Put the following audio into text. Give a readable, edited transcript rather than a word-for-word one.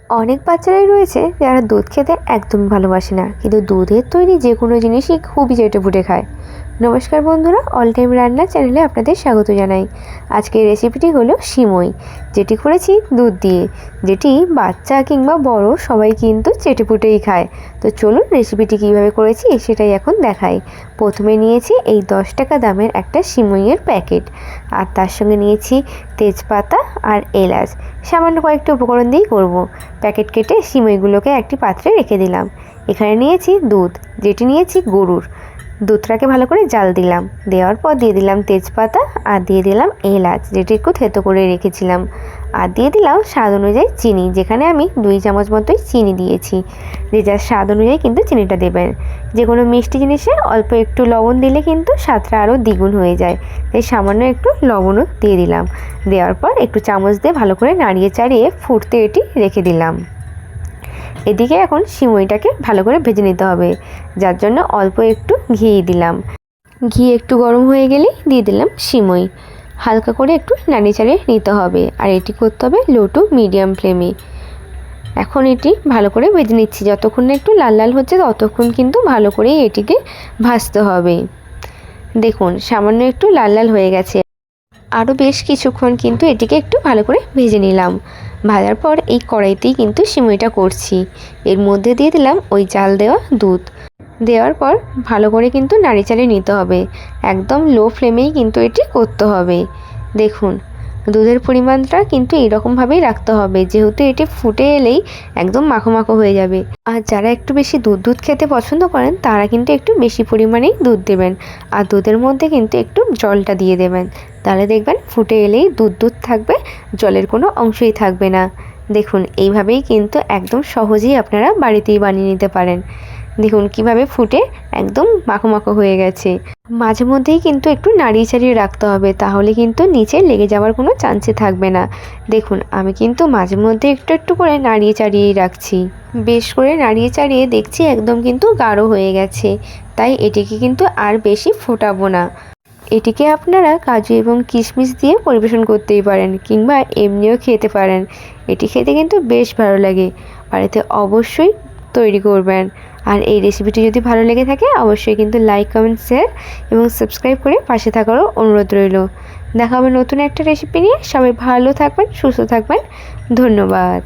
অনেক বাচ্চারাই রয়েছে যারা দুধ খেতে একদমই ভালোবাসে না, কিন্তু দুধের তৈরি যে কোনো জিনিসই খুবই চেটেপুটে খায়। নমস্কার বন্ধুরা, অল টাইম রান্না চ্যানেলে আপনাদের স্বাগত জানাই। আজকের রেসিপিটি হলো সিমই, যেটি করেছি দুধ দিয়ে, যেটি বাচ্চা কিংবা বড় সবাই কিন্তু চেটেপুটেই খায়। তো চলুন রেসিপিটি কীভাবে করেছি সেটাই এখন দেখাই। প্রথমে নিয়েছি এই 10 টাকা দামের একটা সিমইয়ের প্যাকেট, আর তার সঙ্গে নিয়েছি তেজপাতা আর এলাচ। সামান্য কয়েকটি উপকরণ দিয়েই করব। প্যাকেট কেটে সিমইগুলোকে একটি পাত্রে রেখে দিলাম। এখানে নিয়েছি দুধ, যেটি নিয়েছি গরুর। দুধটাকে ভালো করে জাল দিলাম, দেওয়ার পর দিয়ে দিলাম তেজপাতা আর দিয়ে দিলাম এলাচ, যেটি একটু থেতো করে রেখেছিলাম, আর দিয়ে দিলাম স্বাদ অনুযায়ী চিনি, যেখানে আমি 2 চামচ মতোই চিনি দিয়েছি। যে যার স্বাদ অনুযায়ী কিন্তু চিনিটা দেবেন। যে কোনো মিষ্টি জিনিসে অল্প একটু লবণ দিলে কিন্তু স্বাদটা আরও দ্বিগুণ হয়ে যায়, তাই সামান্য একটু লবণও দিয়ে দিলাম। দেওয়ার পর একটু চামচ দিয়ে ভালো করে নাড়িয়ে চাড়িয়ে ফুটতে এটি রেখে দিলাম। এদিকে এখন সিমইটাকে ভালো করে ভেজে নিতে হবে, যার জন্য অল্প একটু ঘি দিলাম। ঘি একটু গরম হয়ে গেলেই দিয়ে দিলাম সিমই। হালকা করে একটু নাড়িয়ে চাড়িয়ে নিতে হবে, আর এটি করতে হবে লো টু মিডিয়াম ফ্লেমে। এখন এটি ভালো করে ভেজে নিচ্ছি, যতক্ষণ না একটু লাল লাল হচ্ছে ততক্ষণ কিন্তু ভালো করেই এটিকে ভাজতে হবে। দেখুন সামান্য একটু লাল লাল হয়ে গেছে, আরও বেশ কিছুক্ষণ কিন্তু এটিকে একটু ভালো করে ভেজে নিলাম। ভাজার পর এই কড়াইতেই কিন্তু সিমইটা করছি। এর মধ্যে দিয়ে দিলাম ওই জাল দেওয়া দুধ। দেওয়ার পর ভালো করে কিন্তু নাড়িচাড়িয়ে নিতে হবে। একদম লো ফ্লেমেই কিন্তু এটি করতে হবে। দেখুন দুধের পরিমাণটা কিন্তু এইরকমভাবেই রাখতে হবে, যেহেতু এটি ফুটে এলেই একদম মাখো মাখো হয়ে যাবে। আর যারা একটু বেশি দুধ খেতে পছন্দ করেন তারা কিন্তু একটু বেশি পরিমাণেই দুধ দেবেন, আর দুধের মধ্যে কিন্তু একটু জলটা দিয়ে দেবেন। তাহলে দেখবেন ফুটে এলেই দুধ থাকবে, জলের কোনো অংশই থাকবে না। দেখুন এইভাবেই কিন্তু একদম সহজেই আপনারা বাড়িতেই বানিয়ে নিতে পারেন। দেখুন কিভাবে ফুটে একদম মাখো মাখো হয়ে গেছে। মাঝে মধ্যেই কিন্তু একটু নাড়িয়ে চাড়িয়ে রাখতে হবে, তাহলে কিন্তু নিচে লেগে যাওয়ার কোনো চান্সই থাকবে না। দেখুন আমি কিন্তু মাঝে মধ্যে একটু একটু করে নাড়িয়ে চাড়িয়েই রাখছি। বেশ করে নাড়িয়ে চাড়িয়ে দেখছি একদম কিন্তু গাঢ় হয়ে গেছে, তাই এটিকে কিন্তু আর বেশি ফোটাবো না। এটিকে আপনারা কাজু এবং কিশমিশ দিয়ে পরিবেশন করতেই পারেন, কিংবা এমনিও খেতে পারেন। এটি খেতে কিন্তু বেশ ভালো লাগে। বাড়িতে অবশ্যই তৈরি করবেন। আর এই রেসিপিটি যদি ভালো লেগে থাকে অবশ্যই কিন্তু লাইক, কমেন্ট, শেয়ার এবং সাবস্ক্রাইব করে পাশে থাকারও অনুরোধ রইল। দেখা হবে নতুন একটা রেসিপি নিয়ে। সবাই ভালো থাকবেন, সুস্থ থাকবেন। ধন্যবাদ।